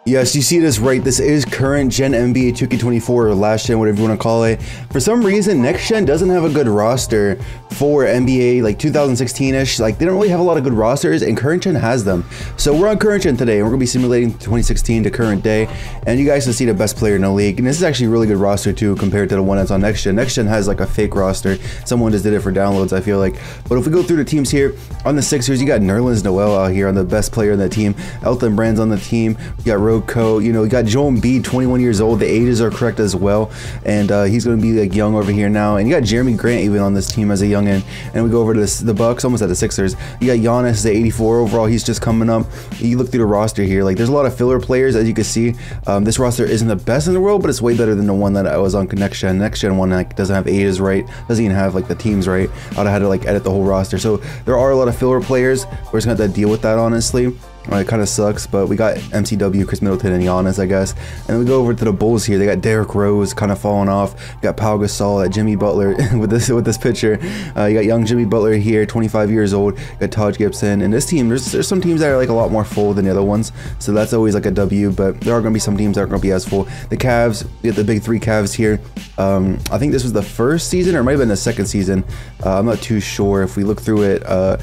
Yes, you see this right. This is current gen NBA 2K24 or last gen, whatever you want to call it. For some reason, next gen doesn't have a good roster for NBA like 2016-ish. Like they don't really have a lot of good rosters, and current gen has them. So we're on current gen today, and we're gonna be simulating 2016 to current day, and you guys can see the best player in the league. And this is actually a really good roster too, compared to the one that's on next gen. Next gen has like a fake roster. Someone just did it for downloads, I feel like. But if we go through the teams here on the Sixers, you got Nerlens Noel out here on the best player in the team. Elton Brand's on the team. You got Roko, you know, you got Joel Embiid, 21 years old. The ages are correct as well, and he's going to be like young over here now. And you got Jeremy Grant even on this team as a youngin. And we go over to the Bucks, almost at the Sixers. You got Giannis, the 84 overall. He's just coming up. You look through the roster here, like there's a lot of filler players, as you can see. This roster isn't the best in the world, but it's way better than the one that I was on Next Gen. Next Gen one like doesn't have ages right, doesn't even have like the teams right. I'd have had to like edit the whole roster. So there are a lot of filler players. We're just gonna have to deal with that, honestly. It kind of sucks, but we got MCW, Chris Middleton, and Giannis, I guess. And then we go over to the Bulls here. They got Derrick Rose kind of falling off. You got Pau Gasol, Jimmy Butler with this picture. You got young Jimmy Butler here, 25 years old. You got Taj Gibson. And this team, there's some teams that are like a lot more full than the other ones, so that's always like a W. But there are going to be some teams that aren't going to be as full. The Cavs, you got the big three Cavs here. I think this was the first season, or it might have been the second season. I'm not too sure. If we look through it, I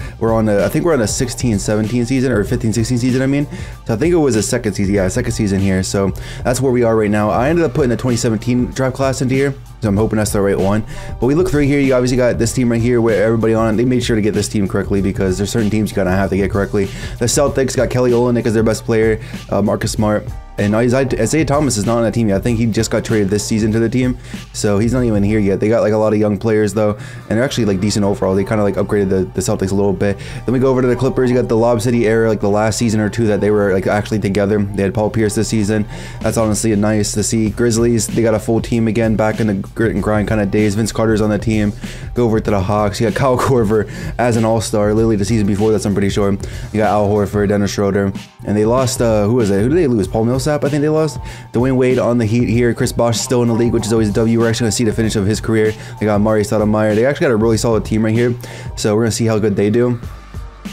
think we're on a 16-17 season, or 15-16 season, I mean. So I think it was a second season. Yeah, second season here. So that's where we are right now. I ended up putting the 2017 draft class into here, so I'm hoping that's the right one. But we look through here, you obviously got this team right here where everybody on it, they made sure to get this team correctly, because there's certain teams you gotta have to get correctly. The Celtics got Kelly Olynyk as their best player, Marcus Smart. And Isaiah Thomas is not on that team yet. I think he just got traded this season to the team, so he's not even here yet. They got like a lot of young players though, and they're actually like decent overall. They kind of like upgraded the Celtics a little bit. Then we go over to the Clippers. You got the Lob City era, like the last season or two that they were like actually together. They had Paul Pierce this season. That's honestly nice to see. Grizzlies, they got a full team again, back in the grit and grind kind of days. Vince Carter's on the team. Go over to the Hawks. You got Kyle Korver as an all-star, literally the season before that's, I'm pretty sure. You got Al Horford, Dennis Schroeder, and they lost, who was it? Who did they lose? Paul Millsap, I think they lost. Dwayne Wade on the Heat here. Chris Bosh still in the league, which is always a W. We're actually going to see the finish of his career. They got Amari Stoudemire. They actually got a really solid team right here, so we're going to see how good they do.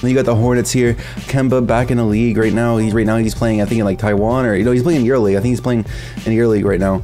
Then you got the Hornets here. Kemba back in the league right now. He's playing, I think, in like Taiwan, or you know, he's playing in EuroLeague. I think he's playing in EuroLeague right now.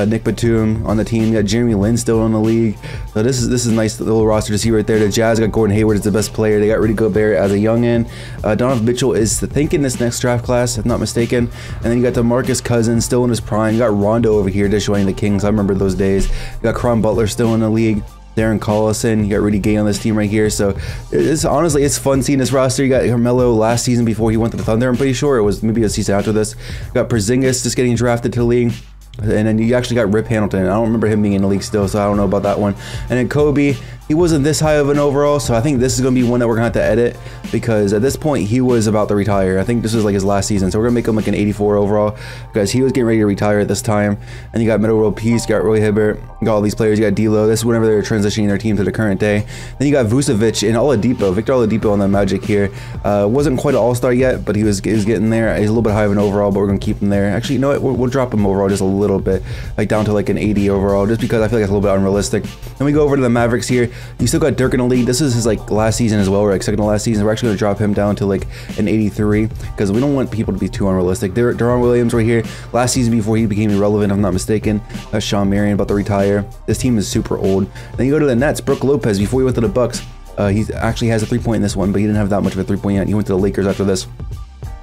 Nick Batum on the team. You got Jeremy Lin still in the league. So this is a nice little roster to see right there. The Jazz got Gordon Hayward as the best player. They got Rudy Gobert as a youngin. Donovan Mitchell is thinking this next draft class, if not mistaken. And then you got DeMarcus Cousins still in his prime. You got Rondo over here just joining the Kings. I remember those days. You got Caron Butler still in the league. Darren Collison, you got Rudy Gay on this team right here. So it's honestly, it's fun seeing this roster. You got Carmelo last season before he went to the Thunder. I'm pretty sure it was maybe a season after this. You got Porzingis just getting drafted to the league. And then you actually got Rip Hamilton. I don't remember him being in the league still, so I don't know about that one. And then Kobe, he wasn't this high of an overall, so I think this is going to be one that we're going to have to edit, because at this point he was about to retire. I think this was like his last season, so we're going to make him like an 84 overall, because he was getting ready to retire at this time. And you got Middle World Peace, you got Roy Hibbert, you got all these players. You got D'Lo. This is whenever they were transitioning their team to the current day. Then you got Vucevic and Oladipo, Victor Oladipo on the Magic here. Wasn't quite an all-star yet, but he was getting there. He's a little bit high of an overall, but we're going to keep him there. Actually, you know what? We'll drop him overall just a little bit, like down to like an 80 overall, just because I feel like it's a little bit unrealistic. Then we go over to the Mavericks here. You still got Dirk in the league. This is his like last season as well, or like second to last season. We're actually going to drop him down to like an 83, because we don't want people to be too unrealistic. Deron Williams right here, last season before he became irrelevant, if I'm not mistaken. That's Sean Marion about to retire. This team is super old. Then you go to the Nets. Brook Lopez, before he went to the Bucks, he actually has a 3-point in this one, but he didn't have that much of a 3-point yet. He went to the Lakers after this.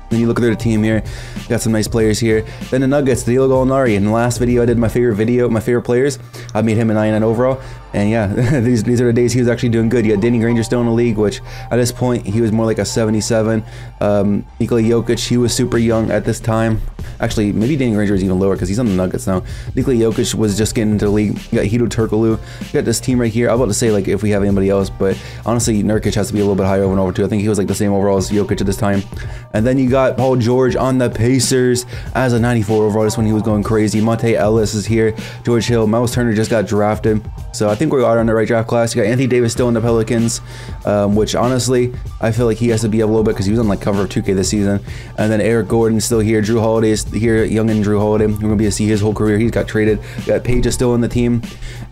Then you look at their team here, got some nice players here. Then the Nuggets, Danilo Gallinari. In the last video, I did my favorite players. I made him a 99 overall. And yeah, these are the days he was actually doing good. You got Danny Granger still in the league, which at this point, he was more like a 77. Nikola Jokic, he was super young at this time. Actually, maybe Danny Granger is even lower, because he's on the Nuggets now. Nikola Jokic was just getting into the league. You got Hedo Turkoglu. You got this team right here. I'm about to say like if we have anybody else, but honestly, Nurkic has to be a little bit higher over too. I think he was like the same overall as Jokic at this time. And then you got Paul George on the Pacers as a 94 overall. This one he was going crazy. Monte Ellis is here. George Hill. Miles Turner just got drafted. So I think we are on the right draft class. You got Anthony Davis still in the Pelicans, which honestly, I feel like he has to be up a little bit, because he was on like cover of 2K this season. And then Eric Gordon still here. Drew Holiday is here. Young and Drew Holiday. We're going to be able to see his whole career. He's got traded. You got Page is still in the team.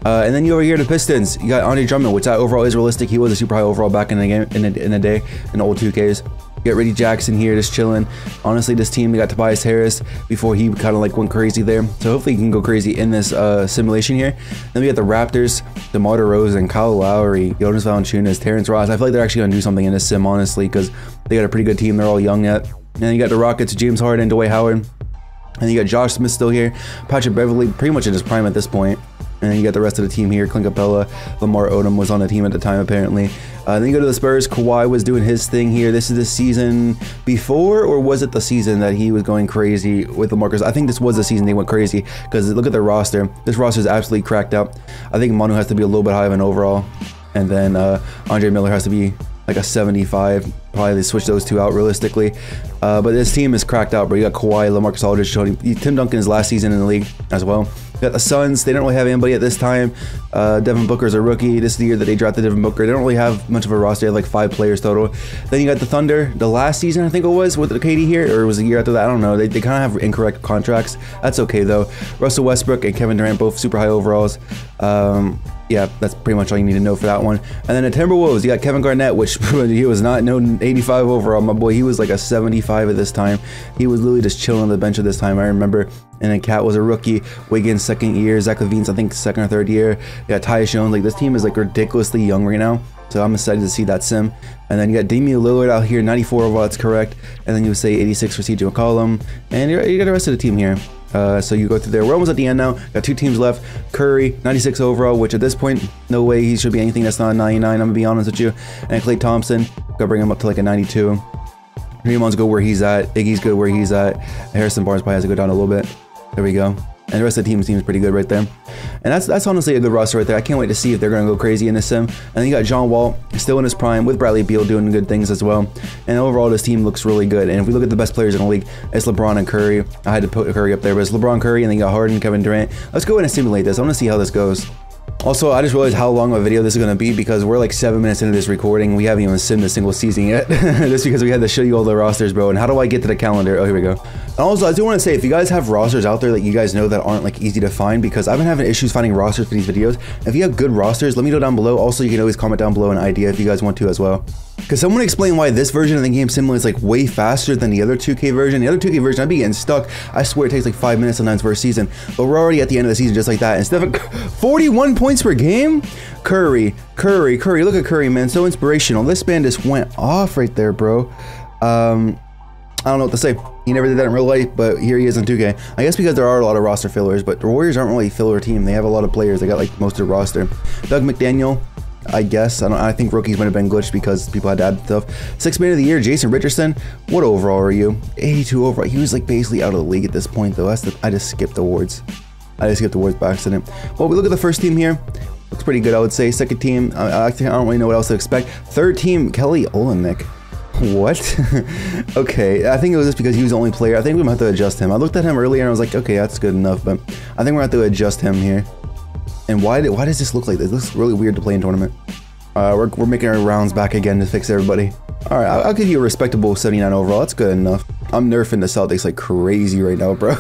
And then you over here the Pistons. You got Andre Drummond, which that overall is realistic. He was a super high overall back in the game in the day in the old 2Ks. You got Reggie Jackson here just chilling. Honestly, this team, they got Tobias Harris before he kind of like went crazy there. So hopefully he can go crazy in this simulation here. Then we got the Raptors, DeMar DeRozan, Kyle Lowry, Jonas Valanciunas, Terrence Ross. I feel like they're actually going to do something in this sim, honestly, because they got a pretty good team. They're all young yet. And then you got the Rockets, James Harden, Dwight Howard. And you got Josh Smith still here. Patrick Beverley, pretty much in his prime at this point. And then you got the rest of the team here. Clint Capella, Lamar Odom was on the team at the time, apparently. Then you go to the Spurs. Kawhi was doing his thing here. This is the season before, or was it the season that he was going crazy with the Marcus? I think this was the season they went crazy, because look at their roster. This roster is absolutely cracked out. I think Manu has to be a little bit high of an overall. And then Andre Miller has to be like a 75. Probably they switch those two out realistically. But this team is cracked out, bro. You got Kawhi, LaMarcus Aldridge, Tim Duncan is last season in the league as well. You got the Suns. They don't really have anybody at this time. Devin Booker's a rookie. This is the year that they drafted Devin Booker. They don't really have much of a roster. They have like 5 players total. Then you got the Thunder. The last season, I think it was, with the KD here, or was it a year after that? I don't know. They kind of have incorrect contracts. That's okay though. Russell Westbrook and Kevin Durant, both super high overalls. Yeah, that's pretty much all you need to know for that one. And then the Timberwolves, you got Kevin Garnett, which he was not no 85 overall, my boy. He was like a 75 at this time. He was literally just chilling on the bench at this time, I remember. And then Cat was a rookie. Wiggins, second year. Zach LaVine's, I think, second or third year. You got Tyus Jones. Like, this team is like ridiculously young right now. So I'm excited to see that sim. And then you got Damian Lillard out here, 94 overall, that's correct. And then you would say 86 for CJ McCollum. And you got the rest of the team here. So you go through there. We're almost at the end now. Got 2 teams left. Curry, 96 overall, which at this point, no way he should be anything that's not a 99. I'm gonna be honest with you. And Klay Thompson, gotta bring him up to like a 92. Raymond's good where he's at. Iggy's good where he's at. Harrison Barnes probably has to go down a little bit. There we go. And the rest of the team seems pretty good right there. And that's honestly a good roster right there. I can't wait to see if they're going to go crazy in this sim. And then you got John Wall still in his prime with Bradley Beal doing good things as well. And overall, this team looks really good. And if we look at the best players in the league, it's LeBron and Curry. I had to put Curry up there, but it's LeBron, Curry, and then you got Harden, Kevin Durant. Let's go ahead and simulate this. I want to see how this goes. Also, I just realized how long of a video this is going to be because we're like 7 minutes into this recording. We haven't even simmed a single season yet. Just because we had to show you all the rosters, bro. And how do I get to the calendar? Oh, here we go. And also, I do want to say, if you guys have rosters out there that you guys know that aren't like easy to find, because I've been having issues finding rosters for these videos. If you have good rosters, let me know down below. Also, you can always comment down below an idea if you guys want to as well. Because someone explain why this version of the game simulates like way faster than the other 2K version. The other 2K version, I'd be getting stuck. I swear it takes like 5 minutes sometimes for a season. But we're already at the end of the season just like that. Instead of 41 points per game? Curry. Look at Curry, man. So inspirational. This man just went off right there, bro. I don't know what to say. He never did that in real life, but here he is in 2K. I guess because there are a lot of roster fillers, but the Warriors aren't really a filler team. They have a lot of players. They got like most of their roster. Doug McDaniel, I guess. I think rookies might have been glitched because people had to add stuff. 6th man of the year, Jason Richardson. What overall are you? 82 overall. He was like basically out of the league at this point, though. I just skipped awards. I just skipped awards by accident. Well, we look at the first team here. Looks pretty good, I would say. Second team, I don't really know what else to expect. Third team, Kelly Olynyk. What? Okay, I think it was just because he was the only player. I think we might have to adjust him. I looked at him earlier and I was like, okay, that's good enough, but I think we're gonna have to adjust him here. And why does this look like this? This looks really weird to play in tournament. We're making our rounds back again to fix everybody. All right, I'll give you a respectable 79 overall. That's good enough. I'm nerfing the Celtics like crazy right now, bro.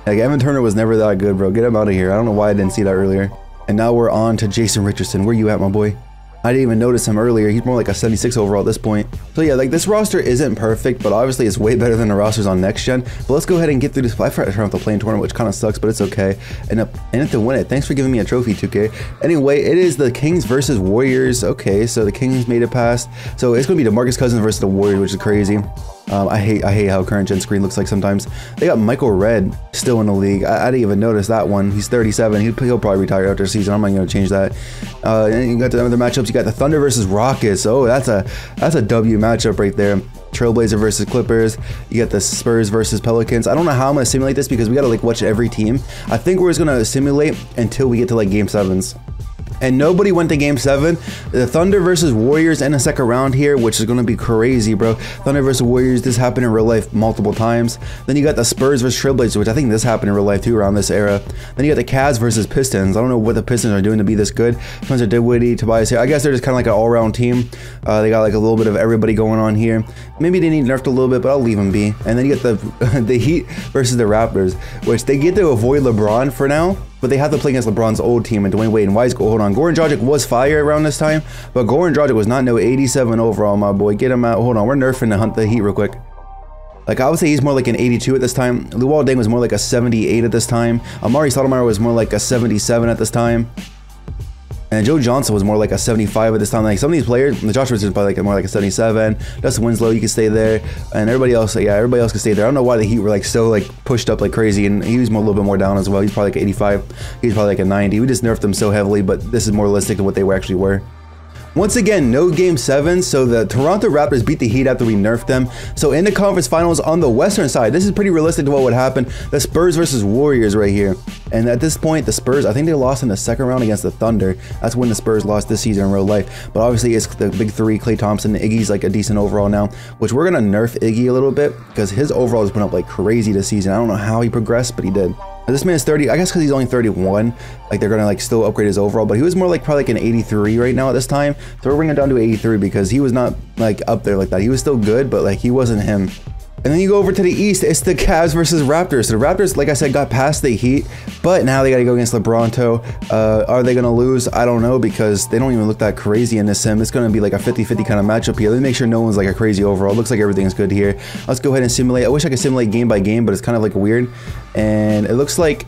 Like Evan Turner was never that good, bro. Get him out of here. I don't know why I didn't see that earlier. And now we're on to Jason Richardson. Where you at, my boy? I didn't even notice him earlier. He's more like a 76 overall at this point. So yeah, like this roster isn't perfect, but obviously it's way better than the rosters on next gen. But let's go ahead and get through this. I forgot to turn off the play-in tournament, which kind of sucks, but it's okay. And it to win it. Thanks for giving me a trophy, 2K. Anyway, it is the Kings versus Warriors. Okay, so the Kings made it past. So it's gonna be DeMarcus Cousins versus the Warriors, which is crazy. I hate how current gen screen looks like sometimes. They got Michael Redd still in the league. I didn't even notice that one. He's 37. He'll probably retire after the season. I'm not going to change that. And you got the other matchups. You got the Thunder versus Rockets. Oh, that's a W matchup right there. Trailblazer versus Clippers. You got the Spurs versus Pelicans. I don't know how I'm going to simulate this because we got to like watch every team. I think we're just going to simulate until we get to like game 7s. And nobody went to game 7. The Thunder versus Warriors in the second round here, which is going to be crazy, bro. Thunder versus Warriors, this happened in real life multiple times. Then you got the Spurs versus Trailblazers, which I think this happened in real life too around this era. Then you got the Cavs versus Pistons. I don't know what the Pistons are doing to be this good. Spencer Dinwiddie, Tobias here. I guess they're just kind of like an all-around team. They got like a little bit of everybody going on here. Maybe they need nerfed a little bit, but I'll leave them be. And then you get the Heat versus the Raptors, which they get to avoid LeBron for now. but they have to play against LeBron's old team and Dwayne Wade and hold on. Goran Dragic was fire around this time, but Goran Dragic was not no 87 overall, my boy. Get him out. Hold on, we're nerfing to hunt the Heat real quick. Like, I would say he's more like an 82 at this time. Luol Deng was more like a 78 at this time. Amari Stoudemire was more like a 77 at this time. And Joe Johnson was more like a 75 at this time. Like, some of these players, the Josh Richardson probably like more like a 77. Dustin Winslow, you can stay there. And everybody else, yeah, everybody else can stay there. I don't know why the Heat were like so like pushed up like crazy. And he was a little bit more down as well. He's probably like 85. He's probably like a 90. We just nerfed them so heavily, but this is more realistic to what they actually were. Once again, no Game 7, so the Toronto Raptors beat the Heat after we nerfed them. So in the conference finals on the western side, this is pretty realistic to what would happen. The Spurs versus Warriors right here. And at this point, the Spurs, I think they lost in the second round against the Thunder. That's when the Spurs lost this season in real life. But obviously, it's the big three, Klay Thompson. Iggy's like a decent overall now, which we're going to nerf Iggy a little bit because his overall has been up like crazy this season. I don't know how he progressed, but he did. This man is 30, I guess because he's only 31, like they're gonna like still upgrade his overall, but he was more like probably like an 83 right now at this time. So we're bringing it down to 83 because he was not like up there like that. He was still good, but like he wasn't him. And then you go over to the East, it's the Cavs versus Raptors. So the Raptors, like I said, got past the Heat, but now they got to go against LeBronto. Are they going to lose? I don't know because they don't even look that crazy in this sim. It's going to be like a 50-50 kind of matchup here. Let me make sure no one's like a crazy overall. It looks like everything's good here. Let's go ahead and simulate. I wish I could simulate game by game, but it's kind of like weird. And it looks like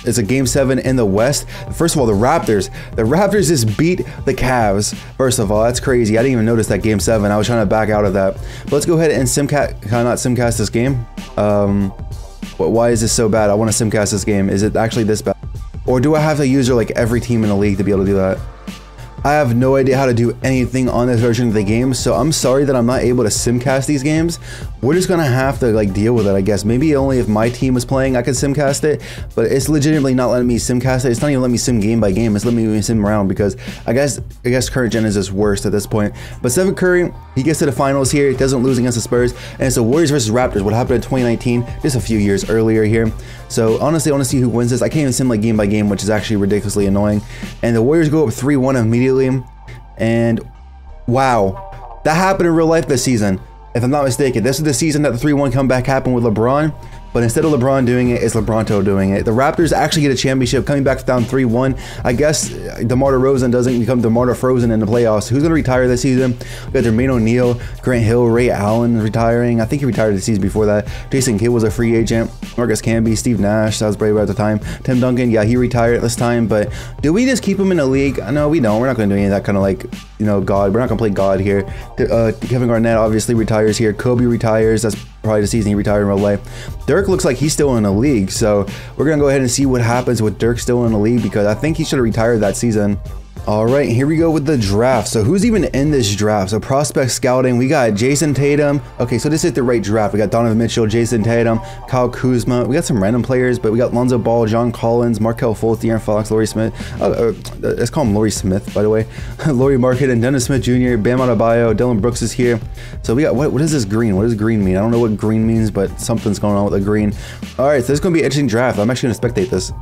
it's a Game 7 in the West. First of all, the Raptors just beat the Cavs. First of all, that's crazy. I didn't even notice that Game 7. I was trying to back out of that. But let's go ahead and simcast this game. Why is this so bad? I want to simcast this game. Is it actually this bad? Or do I have to use like every team in the league to be able to do that? I have no idea how to do anything on this version of the game, so I'm sorry that I'm not able to simcast these games. We're just gonna have to like deal with it, I guess. Maybe only if my team was playing I could simcast it, but it's legitimately not letting me simcast it. It's not even letting me sim game by game. It's letting me sim around because I guess current gen is just worst at this point. But Stephen Curry, he gets to the finals here. He doesn't lose against the Spurs, and it's the Warriors versus Raptors. What happened in 2019, just a few years earlier here. So honestly, I want to see who wins this. I can't even sim like game by game, which is actually ridiculously annoying. And the Warriors go up 3-1 immediately. And wow, that happened in real life this season. If I'm not mistaken, this is the season that the 3-1 comeback happened with LeBron. But instead of LeBron doing it, it's LeBronto doing it. The Raptors actually get a championship, coming back down 3-1. I guess DeMar DeRozan doesn't become DeMar DeFrozen in the playoffs. Who's going to retire this season? We got Jermaine O'Neal, Grant Hill, Ray Allen retiring. I think he retired the season before that. Jason Kidd was a free agent. Marcus Camby, Steve Nash, that was brave at the time. Tim Duncan, yeah, he retired this time. But do we just keep him in the league? No, we don't. We're not going to do any of that kind of like, you know, God. We're not going to play God here. Kevin Garnett obviously retires here. Kobe retires. That's probably the season he retired in real life. Dirk looks like he's still in the league, so we're gonna go ahead and see what happens with Dirk still in the league because I think he should have retired that season. All right, here we go with the draft. So who's even in this draft? So prospect scouting, we got Jason Tatum. Okay, so this is the right draft. We got Donovan Mitchell, Jason Tatum, Kyle Kuzma. We got some random players, but we got Lonzo Ball, John Collins, Markelle Fultz, De'Aaron Fox, Laurie Smith. Let's call him Laurie Smith, by the way. Laurie Market and Dennis Smith Jr., Bam Adebayo, Dylan Brooks is here. So we got, what is this green? What does green mean? I don't know what green means, but something's going on with the green. All right, so this is gonna be an interesting draft. I'm actually gonna spectate this.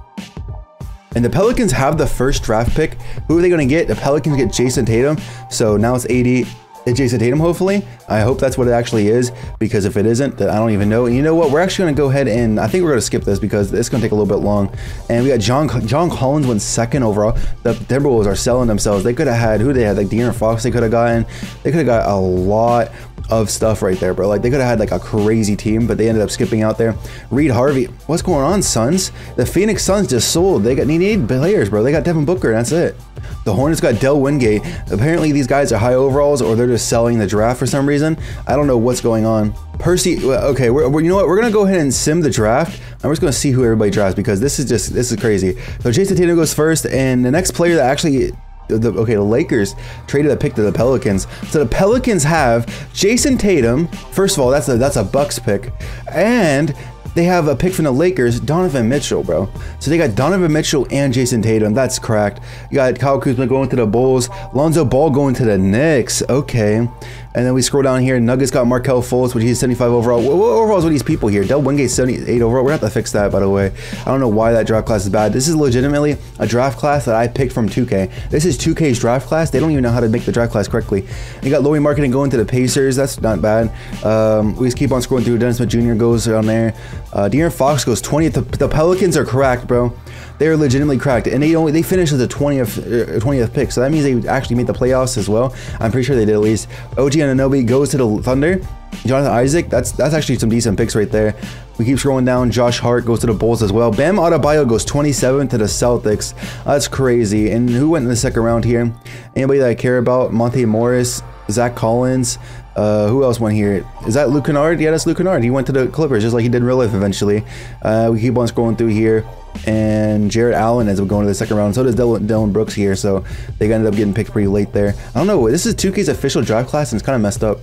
And the Pelicans have the first draft pick. Who are they going to get? The Pelicans get Jason Tatum. So now it's 80. Jason Tatum, hopefully. I hope that's what it actually is, because if it isn't, then I don't even know. And you know what? We're actually going to go ahead and I think we're going to skip this because it's going to take a little bit long. And we got John Collins went second overall. The Timberwolves are selling themselves. They could have had, who they had, like De'Aaron Fox they could have gotten. They could have got a lot of stuff right there, bro. Like they could have had like a crazy team, but they ended up skipping out there. Reed Harvey, what's going on, Suns? The Phoenix Suns just sold. They need players, bro. They got Devin Booker, and that's it. The Hornets got Del Wingate. Apparently these guys are high overalls, or they're just selling the draft for some reason. I don't know what's going on. Percy, okay, you know what? We're gonna go ahead and sim the draft. I'm just gonna see who everybody drafts because this is crazy. So Jason Tatum goes first, and the next player that actually. The Lakers traded a pick to the Pelicans. So the Pelicans have Jason Tatum. First of all, that's a Bucks pick, and they have a pick from the Lakers, Donovan Mitchell, bro. So they got Donovan Mitchell and Jason Tatum. That's cracked. You got Kyle Kuzma going to the Bulls, Lonzo Ball going to the Knicks. Okay. And then we scroll down here. Nuggets got Markelle Fultz, which he's 75 overall. What overall is with these people here? Del Wingate 78 overall. We're gonna have to fix that, by the way. I don't know why that draft class is bad. This is legitimately a draft class that I picked from 2K. This is 2K's draft class. They don't even know how to make the draft class correctly. You got Laurie Marketing going to the Pacers. That's not bad. We just keep on scrolling through. Dennis Smith Jr. goes on there. De'Aaron Fox goes 20th. The Pelicans are cracked, bro. They are legitimately cracked, and they finished as the 20th pick, so that means they actually made the playoffs as well. I'm pretty sure they did at least. OG Anunoby goes to the Thunder. Jonathan Isaac, that's actually some decent picks right there. We keep scrolling down. Josh Hart goes to the Bulls as well. Bam Adebayo goes 27 to the Celtics. That's crazy. And who went in the second round here? Anybody that I care about? Monte Morris, Zach Collins. Who else went here? Is that Luke Kennard? Yeah, that's Luke Kennard. He went to the Clippers just like he did in real life eventually. We keep on scrolling through here. And Jared Allen ends up going to the second round. So does Dylan Brooks here. So they ended up getting picked pretty late there. I don't know. This is 2K's official draft class, and it's kind of messed up.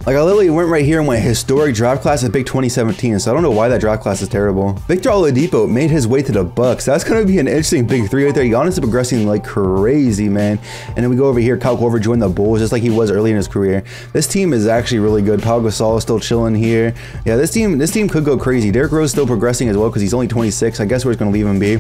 Like, I literally went right here and went historic draft class at Big 2017, so I don't know why that draft class is terrible. Victor Oladipo made his way to the Bucks. That's going to be an interesting Big 3 right there. Giannis is progressing like crazy, man. And then we go over here. Kyle Korver joined the Bulls just like he was early in his career. This team is actually really good. Pau Gasol is still chilling here. Yeah, this team could go crazy. Derrick Rose still progressing as well because he's only 26. I guess we're just going to leave him be.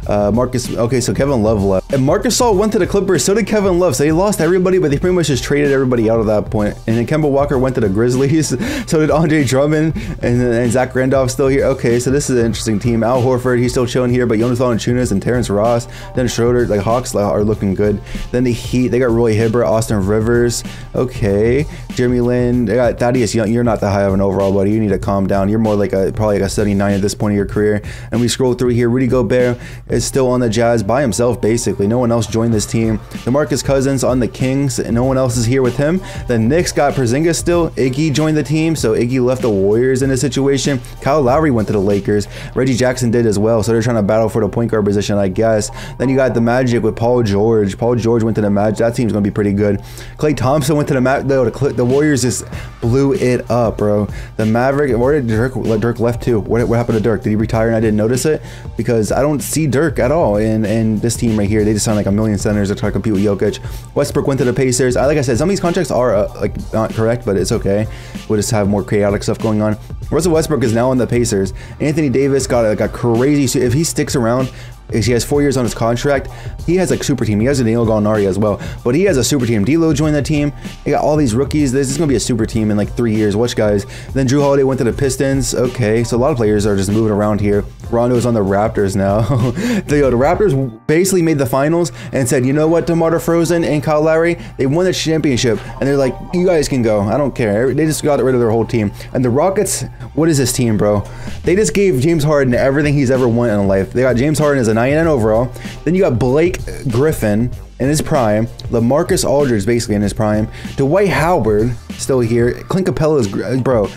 Okay, so Kevin Love left. And Marc Gasol went to the Clippers. So did Kevin Love. So they lost everybody, but they pretty much just traded everybody out at that point. And then Kemba Walker went to the Grizzlies. So did Andre Drummond, and Zach Randolph still here. Okay, so this is an interesting team. Al Horford, he's still chilling here, but Jonas Valanciunas and Terrence Ross, then Schroeder, like Hawks are looking good. Then the Heat, they got Roy Hibbert, Austin Rivers. Okay, Jeremy Lin, they got Thaddeus Young. You're not that high of an overall, buddy. You need to calm down. You're more like probably like a 79 at this point of your career. And we scroll through here. Rudy Gobert is still on the Jazz by himself, basically. No one else joined this team. DeMarcus Cousins on the Kings, and no one else is here with him. The Knicks got Porzingis still. Iggy joined the team, so Iggy left the Warriors in this situation. Kyle Lowry went to the Lakers. Reggie Jackson did as well, so they're trying to battle for the point guard position, I guess. Then you got the Magic with Paul George. Paul George went to the Magic. That team's gonna be pretty good. Klay Thompson went to the Magic. The Warriors just blew it up, bro. The Maverick. Where did Dirk left too? What happened to Dirk? Did he retire and I didn't notice it? Because I don't see Dirk at all in this team right here. They just sound like a million centers to try to compete with Jokic. Westbrook went to the Pacers. Like I said, some of these contracts are like not correct, but it's okay. We'll just have more chaotic stuff going on. Russell Westbrook is now on the Pacers. Anthony Davis got like a crazy. If he sticks around, he has 4 years on his contract. He has a super team. He has a Danilo Gallinari as well, but he has a super team. D'Lo joined the team. They got all these rookies. This is gonna be a super team in like 3 years. Watch, guys. Then Drew Holiday went to the Pistons. Okay, so a lot of players are just moving around here. Rondo's on the Raptors now. The Raptors basically made the finals and said, you know what, DeMar DeRozan and Kyle Lowry, they won the championship, and they're like, you guys can go. I don't care. They just got rid of their whole team. And the Rockets, what is this team, bro? They just gave James Harden everything he's ever wanted in life. They got James Harden as a 99 overall. Then you got Blake Griffin in his prime, LaMarcus Aldridge basically in his prime, Dwight Howard still here, Clint Capella is, bro,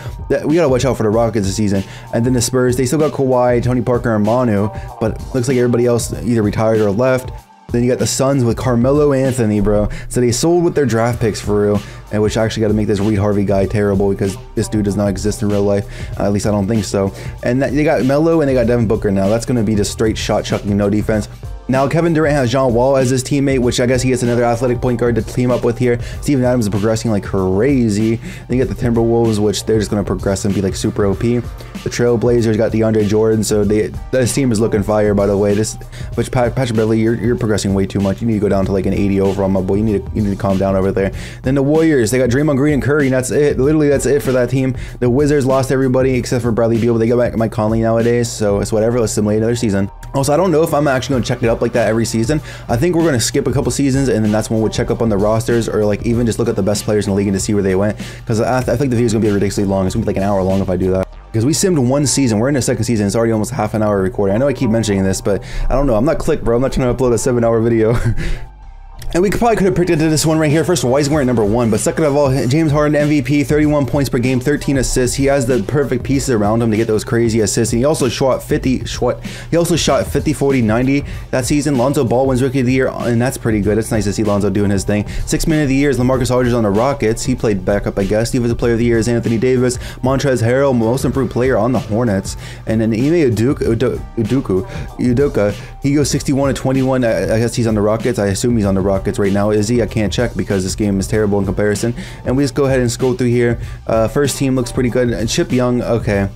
we gotta watch out for the Rockets this season. And then the Spurs, they still got Kawhi, Tony Parker, and Manu, but looks like everybody else either retired or left. Then you got the Suns with Carmelo Anthony, bro. So they sold with their draft picks for real, and which I actually got to make this Reed Harvey guy terrible because this dude does not exist in real life. At least I don't think so. And they got Melo and they got Devin Booker now. That's going to be just straight shot chucking, no defense. Now Kevin Durant has John Wall as his teammate, which I guess he gets another athletic point guard to team up with here. Steven Adams is progressing like crazy. Then you get the Timberwolves, which they're just going to progress and be like super OP. The Trailblazers got DeAndre Jordan, so this team is looking fire, by the way. Which Patrick Beverley, you're progressing way too much. You need to go down to like an 80 overall, my boy. You need to calm down over there. Then the Warriors, they got Draymond Green and Curry, and that's it. Literally, that's it for that team. The Wizards lost everybody except for Bradley Beal, but they got back Mike Conley nowadays, so it's whatever. Let's simulate another season. Also, I don't know if I'm actually going to check it up like that every season. I think we're going to skip a couple seasons, and then that's when we'll check up on the rosters, or like even just look at the best players in the league and to see where they went. Because I think the video is going to be ridiculously long. It's going to be like an hour long if I do that. Because we simmed one season. We're in the second season. It's already almost half an hour recording. I know I keep mentioning this, but I don't know. I'm not Click, bro. I'm not trying to upload a 7-hour video. And we probably could have predicted this one right here. First of all, why he's wearing number 1, but second of all, James Harden MVP, 31 points per game, 13 assists. He has the perfect pieces around him to get those crazy assists. And he also shot 50, He 40, 90 that season. Lonzo Ball wins Rookie of the Year, and that's pretty good. It's nice to see Lonzo doing his thing. 6th Man of the Year is LaMarcus Aldridge on the Rockets. He played backup, I guess. Defensive Player of the Year is Anthony Davis. Montrezl Harrell, Most Improved Player on the Hornets. And then Ime Udoka, he goes 61 to 21. I guess he's on the Rockets. I assume he's on the Rockets right now. Is he? I can't check because this game is terrible in comparison. And we just go ahead and scroll through here. First team looks pretty good. Chip Young, okay.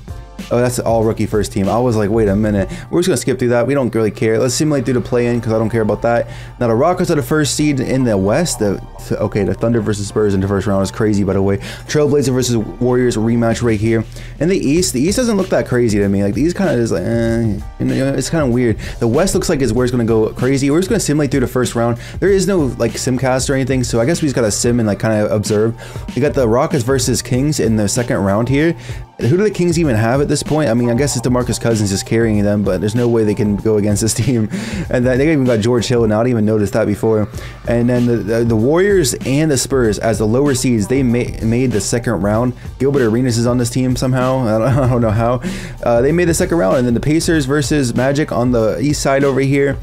Oh, that's all rookie first team. I was like, wait a minute. We're just going to skip through that. We don't really care. Let's simulate through the play-in because I don't care about that. Now, the Rockets are the first seed in the West. Okay, the Thunder versus Spurs in the first round is crazy, by the way. Trailblazer versus Warriors rematch right here. In the East doesn't look that crazy to me. Like, the East kind of is like, it's kind of weird. The West looks like it's where it's going to go crazy. We're just going to simulate through the first round. There is no, like, simcast or anything, so I guess we just got to sim and, like, kind of observe. We got the Rockets versus Kings in the second round here. Who do the Kings even have at this point? I mean, I guess it's DeMarcus Cousins just carrying them, but there's no way they can go against this team. And then they even got George Hill, and I didn't even notice that before. And then the Warriors and the Spurs, as the lower seeds, they made the second round. Gilbert Arenas is on this team somehow. I don't know how. They made the second round, and then the Pacers versus Magic on the east side over here.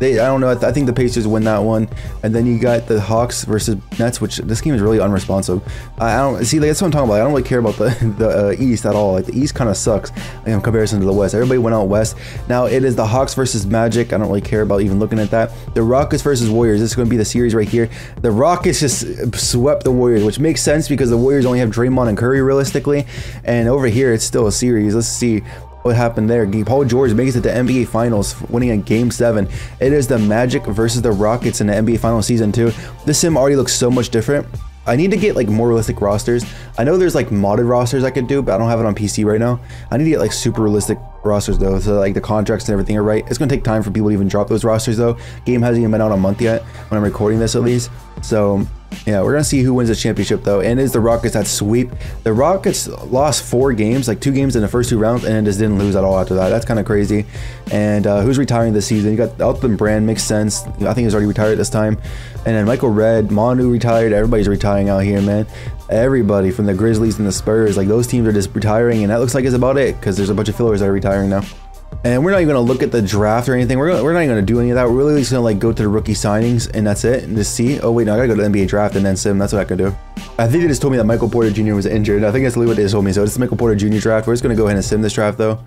I don't know. I think the Pacers win that one, and then you got the Hawks versus Nets, which this game is really unresponsive. I don't see. Like, that's what I'm talking about. I don't really care about the East at all. Like, the East kind of sucks in comparison to the West. Everybody went out West. Now it is the Hawks versus Magic. I don't really care about even looking at that. The Rockets versus Warriors. This is going to be the series right here. The Rockets just swept the Warriors, which makes sense because the Warriors only have Draymond and Curry realistically, and over here it's still a series. Let's see what happened there. Paul George makes it to NBA Finals, winning a Game 7. It is the Magic versus the Rockets in the NBA Finals Season 2. This sim already looks so much different. I need to get like more realistic rosters. I know there's like modded rosters I could do, but I don't have it on PC right now. I need to get like super realistic rosters though, so like the contracts and everything are right. It's gonna take time for people to even drop those rosters though. Game hasn't even been out a month yet when I'm recording this at least. So yeah, we're gonna see who wins the championship though, and it's the Rockets that sweep. The Rockets lost 4 games, like 2 games in the first 2 rounds, and then just didn't lose at all after that. That's kind of crazy. And who's retiring this season? You got Elton Brand, makes sense. I think he's already retired this time. And then Michael Redd, Manu retired. Everybody's retiring out here, man. Everybody from the Grizzlies and the Spurs, like those teams are just retiring, and that looks like it's about it because there's a bunch of fillers that are retiring now. And we're not even going to look at the draft or anything. We're not even going to do any of that. We're really just going to like go to the rookie signings and that's it. And just see. Oh wait, no, I got to go to the NBA draft and then sim. That's what I can do. I think they just told me that Michael Porter Jr. was injured. I think that's literally what they just told me. So it's the Michael Porter Jr. draft. We're just going to go ahead and sim this draft though.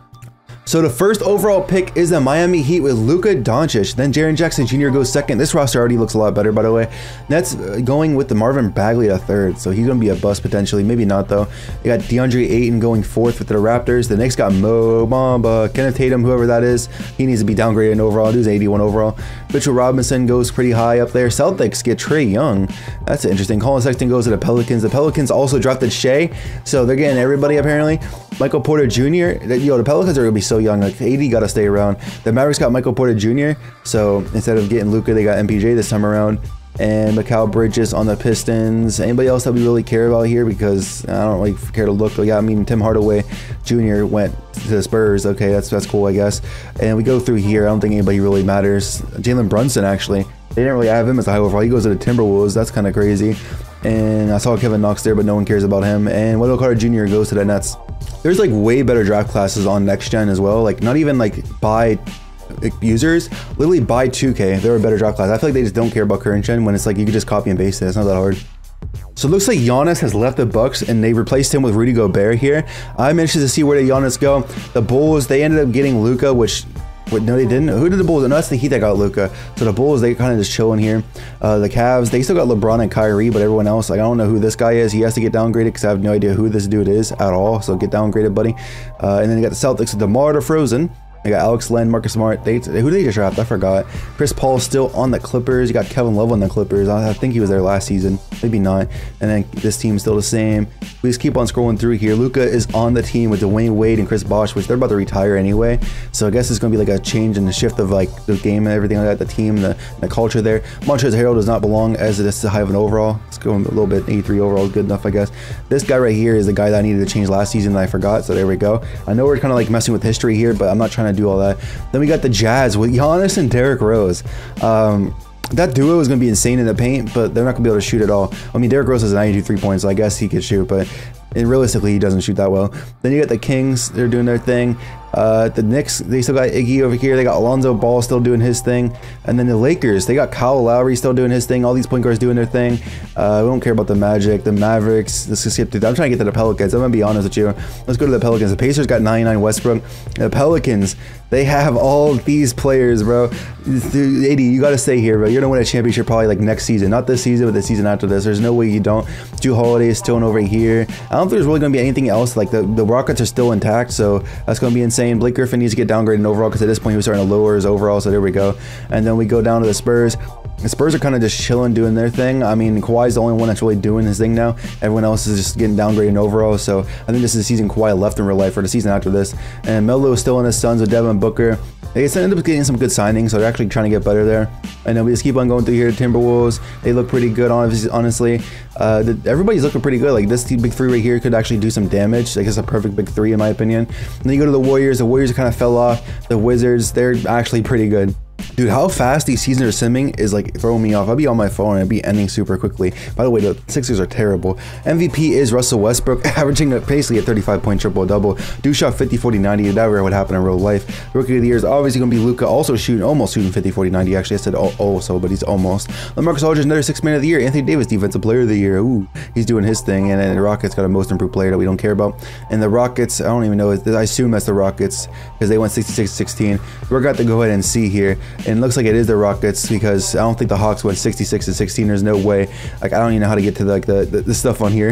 So the first overall pick is the Miami Heat with Luka Doncic. Then Jaren Jackson Jr. goes second. This roster already looks a lot better, by the way. Nets going with the Marvin Bagley at third. So he's going to be a bust potentially. Maybe not, though. You got DeAndre Ayton going fourth with the Raptors. The Knicks got Mo Bamba, Kenneth Tatum, whoever that is. He needs to be downgraded in overall. Dude's 81 overall. Mitchell Robinson goes pretty high up there. Celtics get Trae Young. That's interesting. Colin Sexton goes to the Pelicans. The Pelicans also drafted Shea. So they're getting everybody apparently. Michael Porter Jr. The Pelicans are going to be so young. Like, AD got to stay around. The Mavericks got Michael Porter Jr. So instead of getting Luka, they got MPJ this time around. And Mikal Bridges on the Pistons. Anybody else that we really care about here? Because I don't really care to look. Yeah, I mean, Tim Hardaway Jr. went to the Spurs. Okay, that's cool, I guess. And we go through here. I don't think anybody really matters. Jalen Brunson, actually. They didn't really have him as a high overall. He goes to the Timberwolves. That's kind of crazy. And I saw Kevin Knox there, but no one cares about him. And Wendell Carter Jr. goes to the Nets. There's like way better draft classes on next gen as well. Like not even like by users, literally by 2K. They're a better draft class. I feel like they just don't care about current gen when it's like you can just copy and paste it. It's not that hard. So it looks like Giannis has left the Bucks and they replaced him with Rudy Gobert here. I'm interested to see where the Giannis go. The Bulls, they ended up getting Luka, which no, they didn't. Who did the Bulls? No, that's the Heat that got Luka. So the Bulls, they kind of just chilling here. The Cavs, they still got LeBron and Kyrie, but everyone else, like I don't know who this guy is. He has to get downgraded because I have no idea who this dude is at all. So get downgraded, buddy. And then you got the Celtics with DeMar DeRozan. You got Alex Len, Marcus Smart. Who did they just draft? I forgot. Chris Paul still on the Clippers. You got Kevin Love on the Clippers. I think he was there last season. Maybe not. And then this team's still the same. We just keep on scrolling through here. Luka is on the team with Dwayne Wade and Chris Bosh, which they're about to retire anyway. So I guess it's going to be like a change and a shift of like the game and everything like that, the team, the culture there. Montrezl Harrell does not belong as this high of an overall. It's going a little bit 83 overall, good enough, I guess. This guy right here is the guy that I needed to change last season that I forgot. So there we go. I know we're kind of like messing with history here, but I'm not trying to do all that. Then we got the Jazz with Giannis and Derrick Rose. That duo is going to be insane in the paint, but they're not going to be able to shoot at all. I mean, Derrick Rose has 92 3-points, so I guess he could shoot, but realistically, he doesn't shoot that well. Then you got the Kings. They're doing their thing. The Knicks, they still got Iggy over here. They got Alonzo Ball still doing his thing. And then the Lakers, they got Kyle Lowry still doing his thing. All these point guards doing their thing. We don't care about the Magic, the Mavericks. Let's just skip through that. I'm trying to get to the Pelicans. I'm going to be honest with you. Let's go to the Pelicans. The Pacers got 99 Westbrook. The Pelicans, they have all these players, bro. Dude, AD, you got to stay here, bro. You're going to win a championship probably like next season. Not this season, but the season after this. There's no way you don't. Drew Holiday is still over here. I don't think there's really going to be anything else. Like the Rockets are still intact, so that's going to be insane. Blake Griffin needs to get downgraded overall because at this point he was starting to lower his overall, so there we go. And then we go down to the Spurs. The Spurs are kind of just chilling, doing their thing. I mean, Kawhi's the only one that's really doing his thing now. Everyone else is just getting downgraded overall. So I think this is the season Kawhi left in real life, or the season after this. And Melo is still in his Suns with Devin Booker. They ended up getting some good signings, so they're actually trying to get better there. And then we just keep on going through here. Timberwolves, they look pretty good, honestly. Everybody's looking pretty good. Like this big three right here could actually do some damage. Like it's a perfect big three in my opinion. And then you go to the Warriors. The Warriors kind of fell off. The Wizards, they're actually pretty good. Dude, how fast these seasons are simming is like throwing me off. I'll be on my phone and it'll be ending super quickly. By the way, the Sixers are terrible. MVP is Russell Westbrook, averaging basically a 35-point triple-double. Do shot 50, 40, 90. Never would happen in real life. Rookie of the year is obviously going to be Luka, also almost shooting 50, 40, 90. Actually, I said also, but he's almost. LaMarcus Aldridge, another 6th man of the year. Anthony Davis, defensive player of the year. Ooh, he's doing his thing. And then the Rockets got a most improved player that we don't care about. And the Rockets, I don't even know. I assume that's the Rockets because they went 66-16. We're got to go ahead and see here. And it looks like it is the Rockets because I don't think the Hawks went 66-16. There's no way. Like I don't even know how to get to like the stuff on here.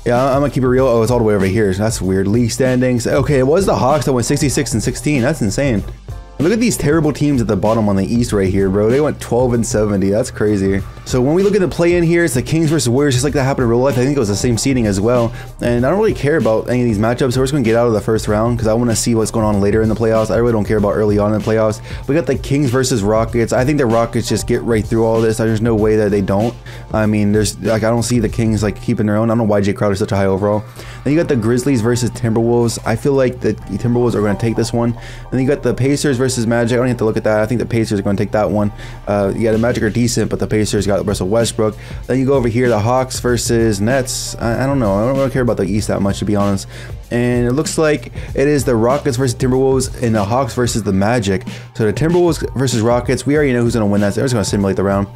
Yeah, I'm gonna keep it real. Oh, it's all the way over here. That's weird. League standings. Okay, it was the Hawks that went 66-16. That's insane. Look at these terrible teams at the bottom on the East right here, bro. They went 12-70. That's crazy. So when we look at the play-in here, it's the Kings versus Warriors, just like that happened in real life. I think it was the same seeding as well. And I don't really care about any of these matchups. So we're just going to get out of the first round because I want to see what's going on later in the playoffs. I really don't care about early on in the playoffs. We got the Kings versus Rockets. I think the Rockets just get right through all this. There's no way that they don't. I mean, there's like I don't see the Kings like keeping their own. I don't know why Jay Crowder's such a high overall. Then you got the Grizzlies versus Timberwolves. I feel like the Timberwolves are going to take this one. And then you got the Pacers versus Magic. I don't have to look at that. I think the Pacers are going to take that one. Yeah, the Magic are decent, but the Pacers got Russell Westbrook. Then you go over here, the Hawks versus Nets. I don't know. I don't really care about the East that much, to be honest. And it looks like it is the Rockets versus Timberwolves and the Hawks versus the Magic. So the Timberwolves versus Rockets, we already know who's going to win that. So they're just going to simulate the round.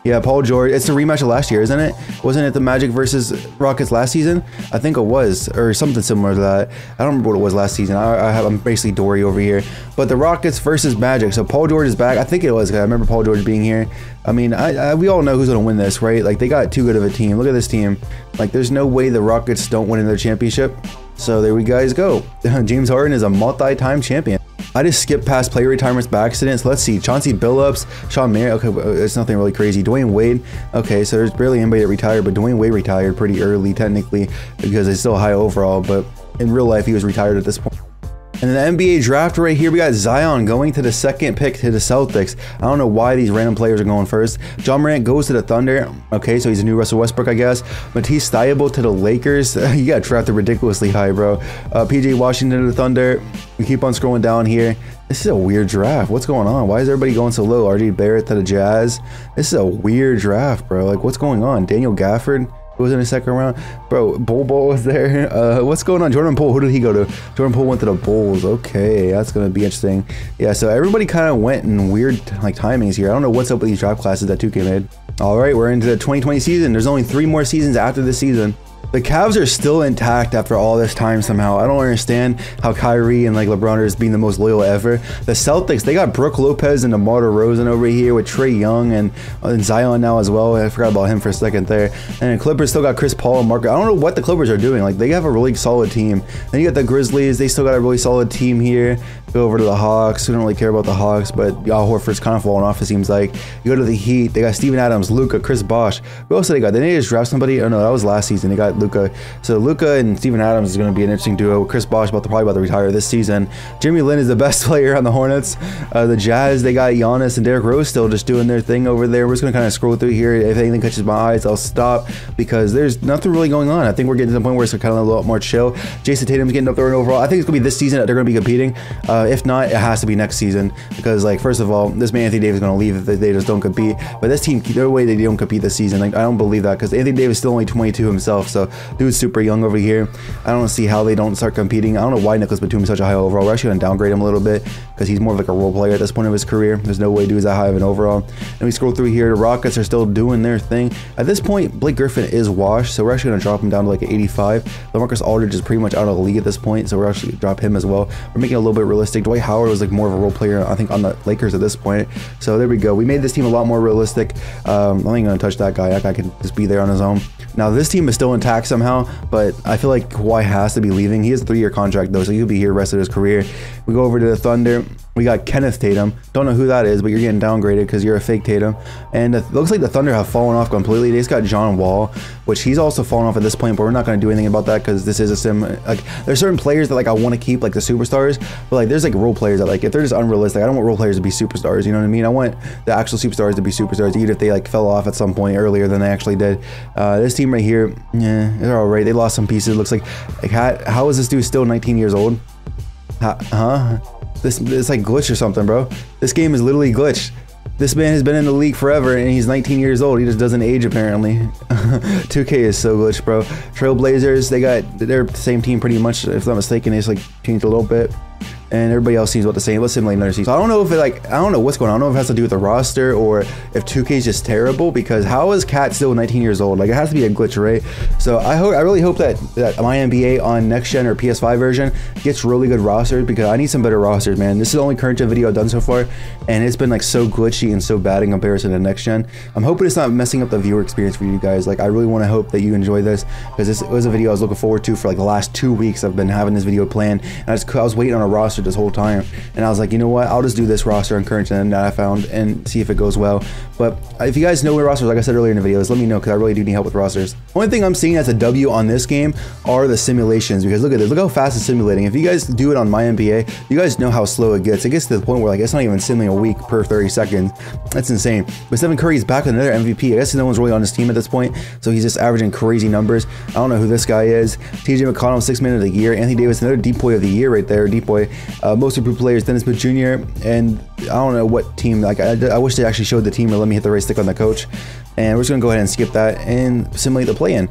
Yeah, Paul George. It's a rematch of last year, isn't it? Wasn't it the Magic versus Rockets last season? I think it was, or something similar to that. I don't remember what it was last season. I'm basically Dory over here. But the Rockets versus Magic. So Paul George is back. I think it was. I remember Paul George being here. I mean, we all know who's going to win this, right? Like, they got too good of a team. Look at this team. Like, there's no way the Rockets don't win another championship. So there we guys go. James Harden is a multi-time champion. I just skipped past player retirements by accident. So let's see. Chauncey Billups, Sean Marion. Okay, it's nothing really crazy. Dwayne Wade. Okay, so there's barely anybody that retired, but Dwayne Wade retired pretty early, technically, because he's still high overall. But in real life, he was retired at this point. And in the NBA draft right here, we got Zion going to the 2nd pick to the Celtics. I don't know why these random players are going first. John Morant goes to the Thunder. Okay, so he's a new Russell Westbrook, I guess. Matisse Thybulle to the Lakers. You got drafted ridiculously high, bro. PJ Washington to the Thunder. We keep on scrolling down here. This is a weird draft. What's going on? Why is everybody going so low? RJ Barrett to the Jazz. This is a weird draft, bro. Like, what's going on? Daniel Gafford was in the 2nd round, bro. Bol was there. What's going on? Jordan Poole, who did he go to? Jordan Poole went to the Bulls. Okay, that's gonna be interesting. Yeah, so everybody kind of went in weird like timings here. I don't know what's up with these draft classes that 2K made. All right, we're into the 2020 season. There's only 3 more seasons after this season. The Cavs are still intact after all this time somehow. I don't understand how Kyrie and like LeBron are just being the most loyal ever. The Celtics, they got Brooke Lopez and DeMar DeRozan over here with Trae Young and Zion now as well. I forgot about him for a second there. And the Clippers still got Chris Paul and Mark. I don't know what the Clippers are doing. Like, they have a really solid team. Then you got the Grizzlies. They still got a really solid team here. Go over to the Hawks. We don't really care about the Hawks, but Al Horford's kind of falling off, it seems like. You go to the Heat. They got Steven Adams, Luka, Chris Bosh. Who else did they got? They just draft somebody. Oh no, that was last season. They got Luka. So Luka and Steven Adams is going to be an interesting duo. Chris Bosh probably about to retire this season. Jimmy Lin is the best player on the Hornets. The Jazz, they got Giannis and Derrick Rose still just doing their thing over there. We're just going to kind of scroll through here. If anything catches my eyes, I'll stop because there's nothing really going on. I think we're getting to the point where it's kind of a little more chill. Jason Tatum's getting up there in overall. I think it's going to be this season that they're going to be competing. If not, it has to be next season because, like, first of all, this man Anthony Davis is going to leave if they just don't compete. But this team, no way they don't compete this season. Like, I don't believe that because Anthony Davis is still only 22 himself, so dude's super young over here. I don't see how they don't start competing. I don't know why Nicholas Batum is such a high overall. We're actually going to downgrade him a little bit because he's more of like a role player at this point of his career. There's no way dude's that high of an overall. And we scroll through here. The Rockets are still doing their thing. At this point, Blake Griffin is washed, so we're actually going to drop him down to like an 85. LaMarcus Aldridge is pretty much out of the league at this point, so we're actually drop him as well. We're making it a little bit realistic. Dwight Howard was like more of a role player, I think, on the Lakers at this point. So there we go. We made this team a lot more realistic. I'm not even going to touch that guy. That guy can just be there on his own. Now this team is still intact somehow, but I feel like Kawhi has to be leaving. He has a 3-year contract though, so he'll be here the rest of his career. We go over to the Thunder. We got Kenneth Tatum. Don't know who that is, but you're getting downgraded because you're a fake Tatum. And it looks like the Thunder have fallen off completely. They just got John Wall, which he's also fallen off at this point, but we're not going to do anything about that because this is a sim. Like, there's certain players that like I want to keep, like the superstars, but like there's like role players that like if they're just unrealistic, I don't want role players to be superstars. You know what I mean? I want the actual superstars to be superstars, even if they like fell off at some point earlier than they actually did. This team right here, yeah, they're all right. They lost some pieces. Looks like how is this dude still 19 years old? Huh? It's like glitch or something, bro. This game is literally glitched. This man has been in the league forever and he's 19 years old. He just doesn't age apparently. 2K is so glitched, bro. Trailblazers, they're the same team pretty much. If I'm not mistaken, they just like changed a little bit. And everybody else seems about the same. Let's simulate another season. So I don't know if I don't know what's going on. I don't know if it has to do with the roster or if 2K is just terrible, because how is Cat still 19 years old? Like, it has to be a glitch, right? So I really hope that my NBA on next gen or PS5 version gets really good rosters, because I need some better rosters, man. This is the only current gen video I've done so far, and it's been like so glitchy and so bad in comparison to next gen. I'm hoping it's not messing up the viewer experience for you guys. Like, I really want to hope that you enjoy this, because this was a video I was looking forward to for like the last 2 weeks. I've been having this video planned, and I was waiting on a roster this whole time, and I was like, you know what, I'll just do this roster on current gen that I found and see if it goes well. But if you guys know your rosters, like I said earlier in the videos, let me know, because I really do need help with rosters. Only thing I'm seeing as a W on this game are the simulations, because look at this, look how fast it's simulating. If you guys do it on my NBA, you guys know how slow it gets. It gets to the point where like it's not even simulating a week per 30 seconds. That's insane. But Stephen Curry is back with another MVP. I guess no one's really on his team at this point, so he's just averaging crazy numbers. I don't know who this guy is. TJ McConnell, 6th man of the year. Anthony Davis, another deep boy of the year right there. Deep boy. Most improved players, Dennis Smith Jr. And I don't know what team. Like I wish they actually showed the team or let me hit the right stick on the coach. And we're just gonna go ahead and skip that and simulate the play-in.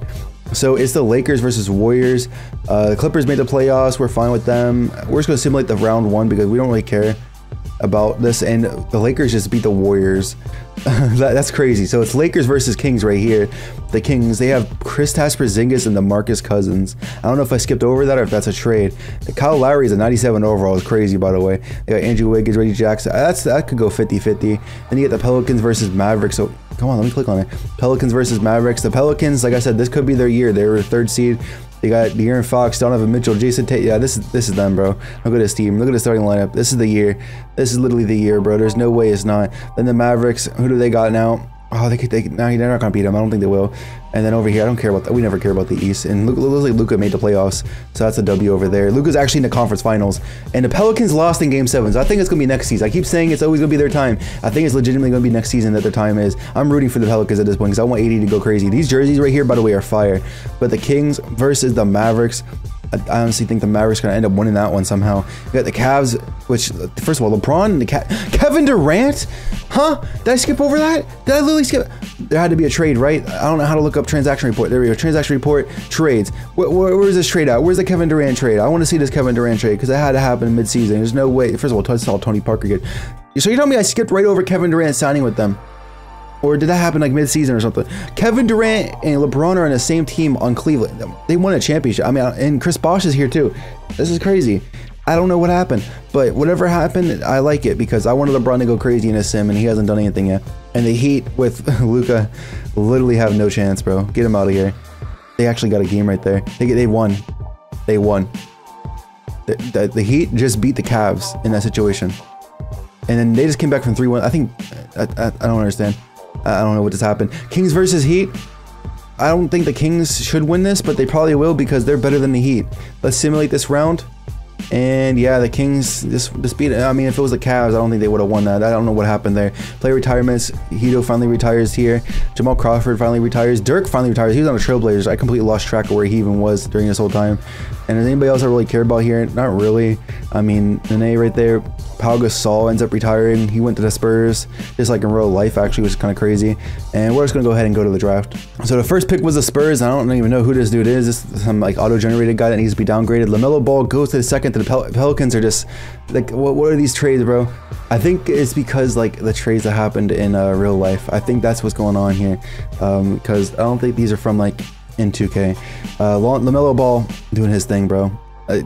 So it's the Lakers versus Warriors. The Clippers made the playoffs. We're fine with them. We're just gonna simulate the round one because we don't really care about this. And the Lakers just beat the Warriors. That's crazy. So it's Lakers versus Kings right here. The Kings, they have Kristaps Porzingis and DeMarcus Cousins. I don't know if I skipped over that or if that's a trade. Kyle Lowry is a 97 overall. It's crazy, by the way. They got Andrew Wiggins, Reggie Jackson. That could go 50-50. Then you get the Pelicans versus Mavericks. So come on, let me click on it. Pelicans versus Mavericks. The Pelicans, like I said, this could be their year. They were 3rd seed. They got De'Aaron Fox, Donovan Mitchell, Jason Tate. Yeah, this is them, bro. Look at this team. Look at the starting lineup. This is the year. This is literally the year, bro. There's no way it's not. Then the Mavericks, who do they got now? Oh, they're not gonna beat them. I don't think they will. And then over here, I don't care about that. We never care about the East. And look, looks like Luka made the playoffs, so that's a W over there. Luka's actually in the conference finals, and the Pelicans lost in Game 7. So I think it's gonna be next season. I keep saying it's always gonna be their time. I think it's legitimately gonna be next season that their time is. I'm rooting for the Pelicans at this point because I want AD to go crazy. These jerseys right here, by the way, are fire. But the Kings versus the Mavericks. I honestly think the Mavericks are going to end up winning that one somehow. You got the Cavs, which, first of all, LeBron, Kevin Durant? Huh? Did I skip over that? Did I literally skip? There had to be a trade, right? I don't know how to look up transaction report. There we go. Transaction report, trades. Where's this trade at? Where's the Kevin Durant trade? I want to see this Kevin Durant trade because it had to happen mid-season. There's no way. First of all, I saw Tony Parker get. So you tell me I skipped right over Kevin Durant signing with them? Or did that happen like mid-season or something? Kevin Durant and LeBron are on the same team on Cleveland. They won a championship. I mean, and Chris Bosh is here too. This is crazy. I don't know what happened, but whatever happened, I like it because I wanted LeBron to go crazy in a sim, and he hasn't done anything yet. And the Heat with Luka literally have no chance, bro. Get him out of here. They actually got a game right there. They won. They won. The Heat just beat the Cavs in that situation. And then they just came back from 3-1. I think, I don't understand. I don't know what just happened. Kings versus Heat. I don't think the Kings should win this, but they probably will because they're better than the Heat. Let's simulate this round. And yeah, the Kings just beat. I mean, if it was the Cavs, I don't think they would have won that. I don't know what happened there. Player retirements. Hito finally retires here. Jamal Crawford finally retires. Dirk finally retires. He was on the Trailblazers. I completely lost track of where he even was during this whole time. And is anybody else I really care about here? Not really. I mean, Nene right there. Pau Gasol ends up retiring. He went to the Spurs, just like in real life, actually, which is kind of crazy. And we're just gonna go ahead and go to the draft. So the first pick was the Spurs. I don't even know who this dude is. This is some like auto-generated guy that needs to be downgraded. LaMelo Ball goes to the second to the Pelicans. Are just like, what are these trades, bro? I think it's because like the trades that happened in real life. I think that's what's going on here, because I don't think these are from like in 2K. LaMelo Ball doing his thing, bro.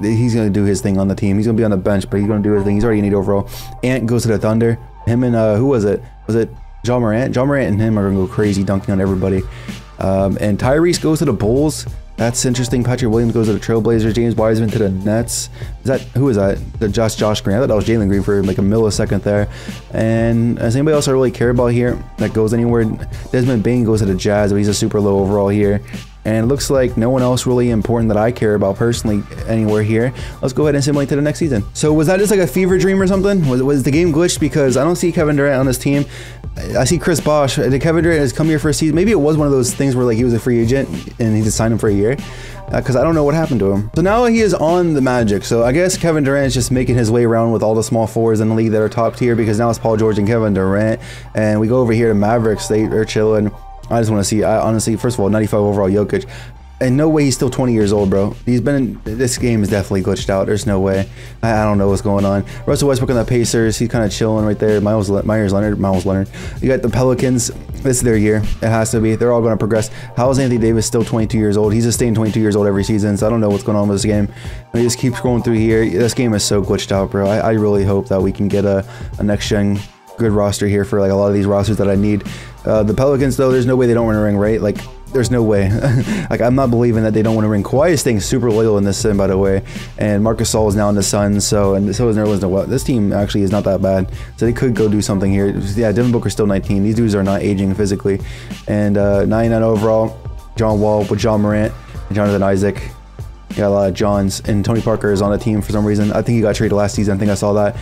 He's going to do his thing on the team. He's going to be on the bench, but he's going to do his thing. He's already an 8 overall. Ant goes to the Thunder. Him and, who was it? Was it John Morant? John Morant and him are going to go crazy dunking on everybody. And Tyrese goes to the Bulls. That's interesting. Patrick Williams goes to the Trailblazers. James Wiseman to the Nets. Who is that? Josh Green. I thought that was Jalen Green for like a millisecond there. And is anybody else I really care about here that goes anywhere? Desmond Bane goes to the Jazz, but he's a super low overall here. And it looks like no one else really important that I care about personally anywhere here. Let's go ahead and simulate to the next season. So was that just like a fever dream or something? Was the game glitched? Because I don't see Kevin Durant on this team. I see Chris Bosh. Did Kevin Durant has come here for a season? Maybe it was one of those things where like he was a free agent and he just signed him for a year. Because I don't know what happened to him. So now he is on the Magic. So I guess Kevin Durant is just making his way around with all the small forwards in the league that are top tier, because now it's Paul George and Kevin Durant. And we go over here to Mavericks. They are chilling. I just want to see, honestly, first of all, 95 overall Jokic. And no way he's still 20 years old, bro. He's been this game is definitely glitched out. There's no way. I don't know what's going on. Russell Westbrook on the Pacers. He's kind of chilling right there. Miles Leonard. You got the Pelicans. This is their year. It has to be. They're all going to progress. How is Anthony Davis still 22 years old? He's just staying 22 years old every season. So I don't know what's going on with this game. He just keeps scrolling through here. This game is so glitched out, bro. I really hope that we can get a next gen good roster here for like a lot of these rosters that I need. The Pelicans, though, there's no way they don't win a ring, right? Like, there's no way. Like, I'm not believing that they don't want to ring. Kawhi is staying super loyal in this sim, by the way. And Marc Gasol is now in the Suns, and so is Nerlens Noel. This team actually is not that bad. So they could go do something here. Yeah, Devin Booker's still 19. These dudes are not aging physically. And 99 overall, John Wall with John Morant and Jonathan Isaac. You got a lot of Johns. And Tony Parker is on the team for some reason. I think he got traded last season. I think I saw that.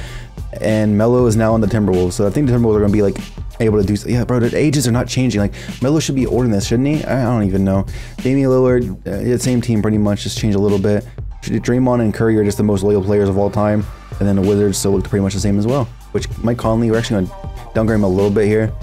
And Melo is now on the Timberwolves. So I think the Timberwolves are going to be like able to do. Yeah, bro, the ages are not changing. Like, Melo should be older than this, shouldn't he? I don't even know. Damian Lillard, the same team pretty much, just changed a little bit. Draymond and Curry are just the most loyal players of all time. And then the Wizards still look pretty much the same as well. Which Mike Conley, we're actually going to downgrade him a little bit here.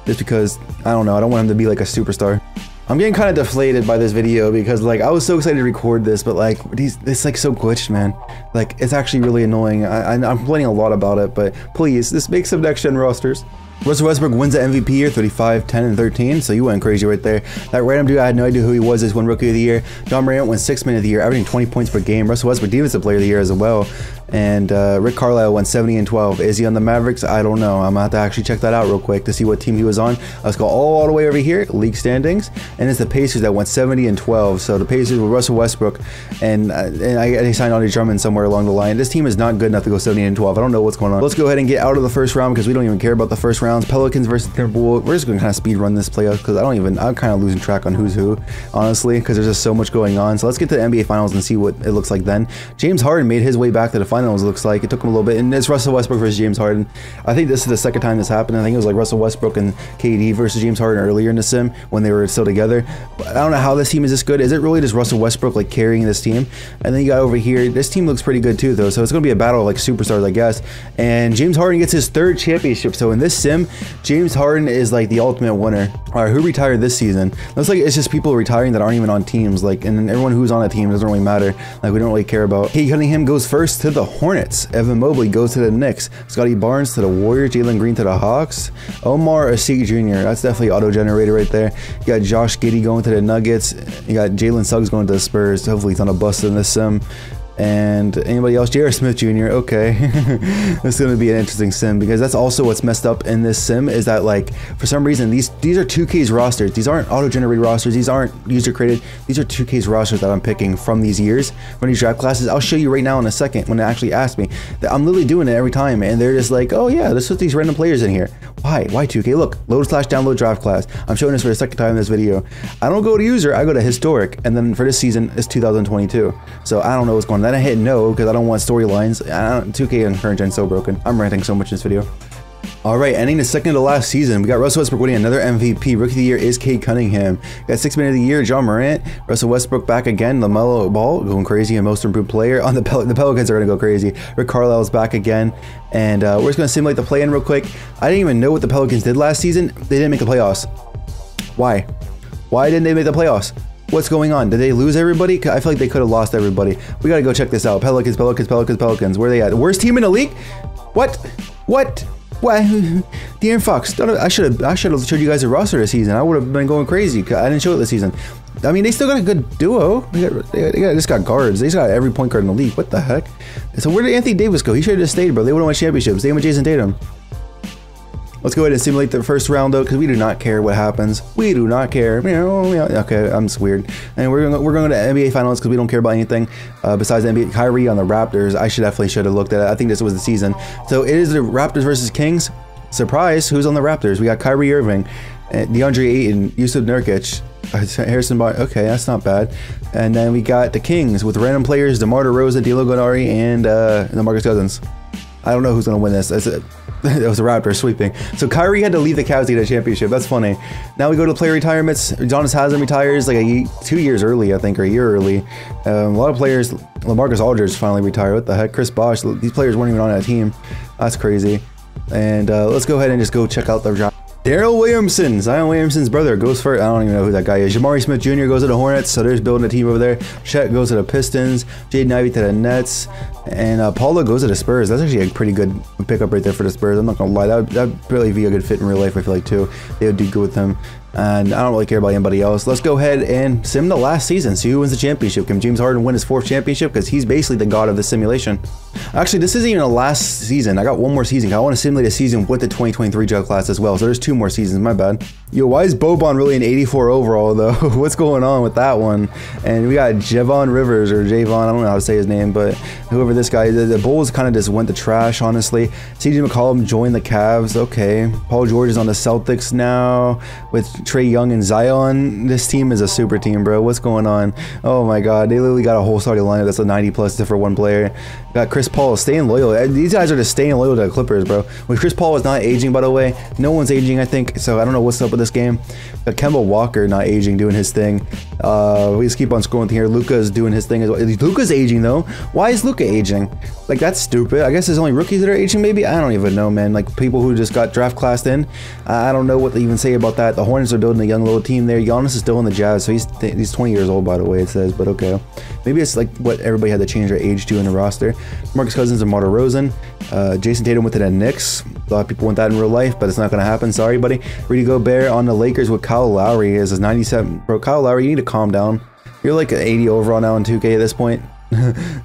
Just because, I don't know, I don't want him to be like a superstar. I'm getting kind of deflated by this video because like I was so excited to record this, but like it's like so glitched, man. Like, it's actually really annoying. I'm complaining a lot about it, but please, this makes some next gen rosters. Russell Westbrook wins the MVP here, 35, 10, and 13, so you went crazy right there. That random dude, I had no idea who he was, this one Rookie of the Year. John Morant won 6th Man of the Year, averaging 20 points per game. Russell Westbrook, Defensive Player of the Year as well. And Rick Carlisle won 70 and 12. Is he on the Mavericks? I don't know. I'm going to have to actually check that out real quick to see what team he was on. Let's go all the way over here, league standings. And it's the Pacers that went 70 and 12. So the Pacers with Russell Westbrook, and they signed Andre Drummond somewhere along the line. This team is not good enough to go 70 and 12. I don't know what's going on. Let's go ahead and get out of the first round because we don't even care about the first rounds. Pelicans versus Timberwolves. We're just going to kind of speed run this playoff because I'm kind of losing track on who's who, honestly, because there's just so much going on. So let's get to the NBA Finals and see what it looks like then. James Harden made his way back to the finals, it looks like. It took him a little bit, and it's Russell Westbrook versus James Harden. I think this is the second time this happened. I think it was like Russell Westbrook and KD versus James Harden earlier in the sim when they were still together. But I don't know how this team is this good. Is it really just Russell Westbrook like carrying this team? And then you got over here, this team looks pretty good too, though. So it's going to be a battle of like superstars, I guess. And James Harden gets his 3rd championship. So in this sim, James Harden is like the ultimate winner. All right, who retired this season? Looks like it's just people retiring that aren't even on teams. Like, and everyone who's on a team doesn't really matter. Like, we don't really care about. Cade Cunningham goes first to the Hornets. Evan Mobley goes to the Knicks. Scotty Barnes to the Warriors. Jalen Green to the Hawks. Omar Asik Jr. That's definitely auto-generated right there. You got Josh Giddey going to the Nuggets. You got Jalen Suggs going to the Spurs. Hopefully he's on a bust in this sim. And anybody else? J.R. Smith Jr. Okay. This is going to be an interesting sim because that's also what's messed up in this sim is that, like, for some reason, these are 2K's rosters. These aren't auto-generated rosters. These aren't user-created. These are 2K's rosters that I'm picking from these years, from these draft classes. I'll show you right now in a second when they actually ask me. That I'm literally doing it every time, and they're just like, oh, yeah, let's put these random players in here. Why? Why 2K? Look, load/download draft class. I'm showing this for the second time in this video. I don't go to user. I go to historic, and then for this season, it's 2022. So I don't know what's going on. Then I hit no because I don't want storylines. 2K and current gen so broken. I'm ranting so much in this video. All right, ending the second to last season, we got Russell Westbrook winning another MVP. Rookie of the year is Cade Cunningham. Got 6th man of the year, John Morant. Russell Westbrook back again. LaMelo Ball going crazy and most improved player. On the Pelicans are going to go crazy. Rick Carlisle's back again. And we're just going to simulate the play-in real quick. I didn't even know what the Pelicans did last season. They didn't make the playoffs. Why? Why didn't they make the playoffs? What's going on? Did they lose everybody? I feel like they could have lost everybody. We got to go check this out. Pelicans. Where are they at? The worst team in the league? What? What? De'Aaron Fox. I should have showed you guys a roster this season. I would have been going crazy. I didn't show it this season. I mean, they still got a good duo. They just got guards. They just got every point guard in the league. What the heck? So where did Anthony Davis go? He should have just stayed, bro. They would have won championships. Same with Jason Tatum. Let's go ahead and simulate the first round though, because we do not care what happens. We do not care. Okay, I'm just weird. And we're going to NBA Finals because we don't care about anything besides NBA. Kyrie on the Raptors. I should have looked at it. I think this was the season. So it is the Raptors versus Kings. Surprise! Who's on the Raptors? We got Kyrie Irving, DeAndre Ayton, Yusuf Nurkic, Harrison Barnes. Okay, that's not bad. And then we got the Kings with random players: DeMar DeRozan, D'Lo Gallinari, and DeMarcus Cousins. I don't know who's going to win this. It was the Raptors sweeping. So Kyrie had to leave the Cavs to get a championship. That's funny. Now we go to player retirements. Udonis Haslem retires like 2 years early, I think, or a year early. A lot of players. LaMarcus Aldridge finally retired. What the heck? Chris Bosh. These players weren't even on that team. That's crazy. And let's go ahead and just go check out the draft. Daryl Williamson, Zion Williamson's brother, goes for, I don't even know who that guy is. Jamari Smith Jr. goes to the Hornets, so there's building a team over there. Chet goes to the Pistons, Jaden Ivey to the Nets, and Paula goes to the Spurs. That's actually a pretty good pickup right there for the Spurs. I'm not gonna lie, that'd really be a good fit in real life. I feel like too. They would do good with him. And I don't really care about anybody else. Let's go ahead and sim the last season. See who wins the championship. Can James Harden win his 4th championship? Because he's basically the god of the simulation. Actually, this isn't even the last season. I got one more season. I want to simulate a season with the 2023 draft class as well. So there's 2 more seasons. My bad. Yo, why is Boban really an 84 overall though? What's going on with that one? And we got Javon Rivers or Javon. I don't know how to say his name, but whoever this guy is, the Bulls kind of just went to trash, honestly. CJ McCollum joined the Cavs. Okay. Paul George is on the Celtics now with Trae Young and Zion. This team is a super team, bro. What's going on? Oh my god, they literally got a whole starting lineup that's a 90 plus for one player. Got Chris Paul staying loyal. These guys are just staying loyal to the Clippers, bro. When Chris Paul was not aging, by the way, no one's aging, I think. So I don't know what's up with this game. Got Kemba Walker not aging, doing his thing. We just keep on scrolling here. Luka's doing his thing as well. Luka's aging though. Why is Luka aging? Like, that's stupid. I guess there's only rookies that are aging, maybe. I don't even know, man. Like, people who just got draft classed in. I don't know what they even say about that. The Hornets are building a young little team there. Giannis is still in the Jazz, so he's 20 years old, by the way, it says, but okay. Maybe it's like what everybody had to change their age to in the roster. Marcus Cousins and DeMar DeRozan. Jason Tatum went to the Knicks. A lot of people want that in real life, but it's not going to happen. Sorry, buddy. Rudy Gobert on the Lakers with Kyle Lowry as his 97. Bro, Kyle Lowry, you need to calm down. You're like an 80 overall now in 2K at this point.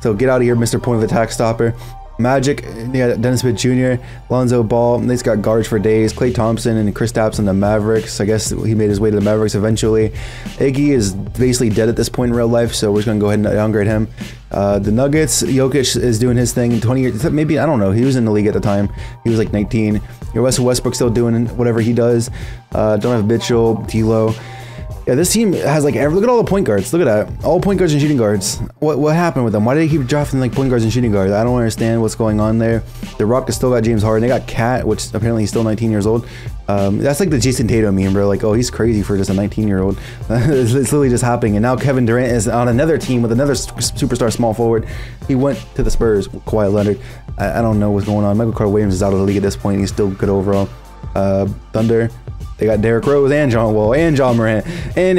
So get out of here, Mr. Point of Attack Stopper. Magic, yeah, Dennis Smith Jr., Lonzo Ball. They's got guards for days. Klay Thompson and Kristaps on the Mavericks. I guess he made his way to the Mavericks eventually. Iggy is basically dead at this point in real life, so we're just gonna go ahead and downgrade him. The Nuggets, Jokic is doing his thing. 20 years, maybe, I don't know. He was in the league at the time. He was like 19. Russell Westbrook still doing whatever he does. Don't have Mitchell, D'Lo. Yeah, this team has like look at all the point guards. Look at that, all point guards and shooting guards. What happened with them? Why do they keep drafting like point guards and shooting guards? I don't understand what's going on there. The Rockets still got James Harden. They got Cat, which apparently he's still 19 years old. That's like the Jason Tatum meme, bro. Like, oh, he's crazy for just a 19-year-old. It's literally just happening. And now Kevin Durant is on another team with another superstar small forward. He went to the Spurs with Kawhi Leonard. I don't know what's going on. Michael Carter Williams is out of the league at this point. He's still good overall. Thunder. They got Derrick Rose and John Wall and John Morant and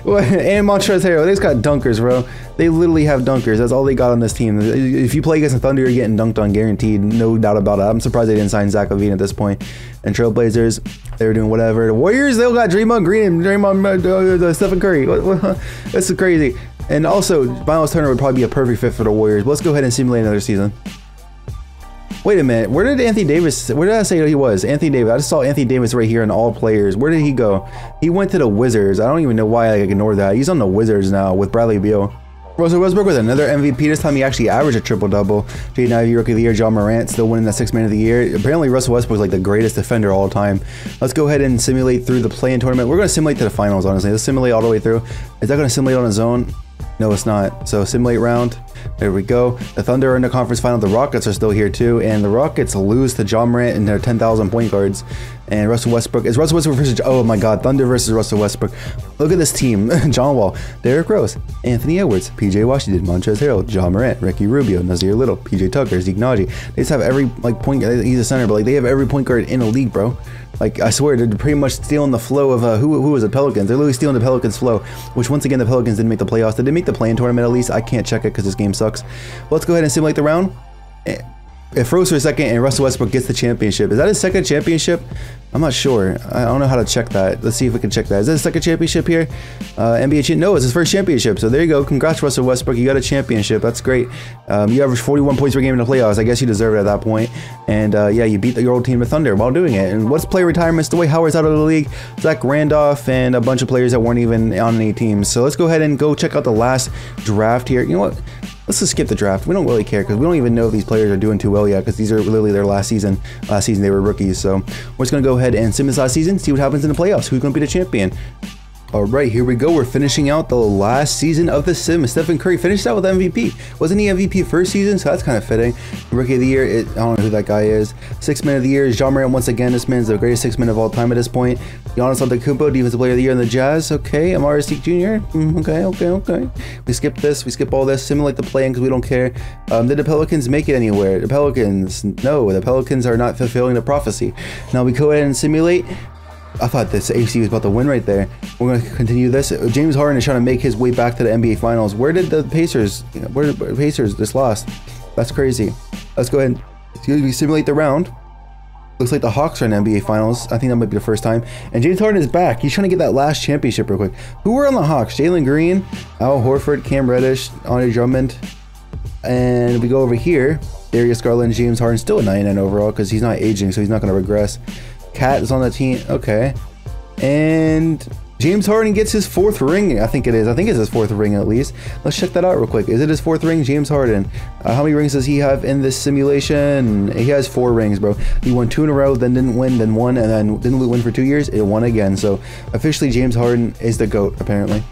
Montrezl Harrell. They just got dunkers, bro. They literally have dunkers. That's all they got on this team. If you play against the Thunder, you're getting dunked on, guaranteed. No doubt about it. I'm surprised they didn't sign Zach LaVine at this point. And Trailblazers, they were doing whatever. The Warriors, they got Draymond Green and Stephen Curry. This is crazy. And also, Miles Turner would probably be a perfect fit for the Warriors. But let's go ahead and simulate another season. Wait a minute, where did Anthony Davis, where did I say he was? Anthony Davis, I just saw Anthony Davis right here in all players. Where did he go? He went to the Wizards. I don't even know why I ignored that. He's on the Wizards now with Bradley Beal. Russell Westbrook with another MVP. This time he actually averaged a triple-double. Jaden Ivey, Rookie of the Year. John Morant still winning that 6th Man of the Year. Apparently Russell Westbrook is like the greatest defender of all time. Let's go ahead and simulate through the play-in tournament. We're going to simulate to the finals, honestly. Let's simulate all the way through. Is that going to simulate on its own? No, it's not. So simulate round. There we go. The Thunder are in the conference final. The Rockets are still here too, and the Rockets lose to Ja Morant and their 10,000 point guards. And Russell Westbrook is Russell Westbrook versus, oh my God, Thunder versus Russell Westbrook. Look at this team: John Wall, Derrick Rose, Anthony Edwards, PJ Washington, Montrezl Harrell, Ja Morant, Ricky Rubio, Nazir Little, PJ Tucker, Zeke Naji. They just have every like point. He's a center, but like they have every point guard in the league, bro. Like, I swear, they're pretty much stealing the flow of, who was it? Pelicans. They're literally stealing the Pelicans' flow, which, once again, the Pelicans didn't make the playoffs. Did they make the play-in tournament at least? I can't check it because this game sucks. But let's go ahead and simulate the round. It froze for a second, and Russell Westbrook gets the championship. Is that his second championship? I'm not sure. I don't know how to check that. Let's see if we can check that. Is that his second championship here? NBA champ? No, it's his first championship. So there you go. Congrats, Russell Westbrook. You got a championship. That's great. You averaged 41 points per game in the playoffs. I guess you deserve it at that point. And yeah, you beat your old team, the Thunder, while doing it. And what's player retirements? Dwight Howard's out of the league. Zach Randolph and a bunch of players that weren't even on any teams. So let's go ahead and go check out the last draft here. You know what? Let's just skip the draft. We don't really care because we don't even know if these players are doing too well yet, because these are literally their last season. Last season they were rookies. So we're just going to go ahead and sim this last season, see what happens in the playoffs. Who's going to be the champion? All right, here we go. We're finishing out the last season of the sim. Stephen Curry finished out with MVP. Wasn't he MVP first season? So that's kind of fitting. Rookie of the year, I don't know who that guy is. Sixth man of the year is Ja Morant once again. This man's the greatest sixth man of all time at this point. Giannis Antetokounmpo, defensive player of the year in the Jazz. Okay, Amari Seek Jr. Okay. We skip this. We skip all this. Simulate the play-in because we don't care. Did the Pelicans make it anywhere? The Pelicans, no. The Pelicans are not fulfilling the prophecy. Now we go ahead and simulate. I thought this AC was about to win right there. We're going to continue this. James Harden is trying to make his way back to the NBA Finals. Where did the Pacers? Where did the Pacers just lost? That's crazy. Let's go ahead and simulate the round. Looks like the Hawks are in the NBA Finals. I think that might be the first time. And James Harden is back. He's trying to get that last championship real quick. Who were on the Hawks? Jalen Green, Al Horford, Cam Reddish, Andre Drummond. And we go over here. Darius Garland, James Harden, still a 99 overall because he's not aging, so he's not going to regress. Cat is on the team. Okay. And James Harden gets his fourth ring. I think it is. I think it's his fourth ring at least. Let's check that out real quick. Is it his fourth ring? James Harden. How many rings does he have in this simulation? He has 4 rings, bro. He won 2 in a row, then didn't win, then won, and then didn't win for 2 years. It won again. So officially, James Harden is the GOAT, apparently.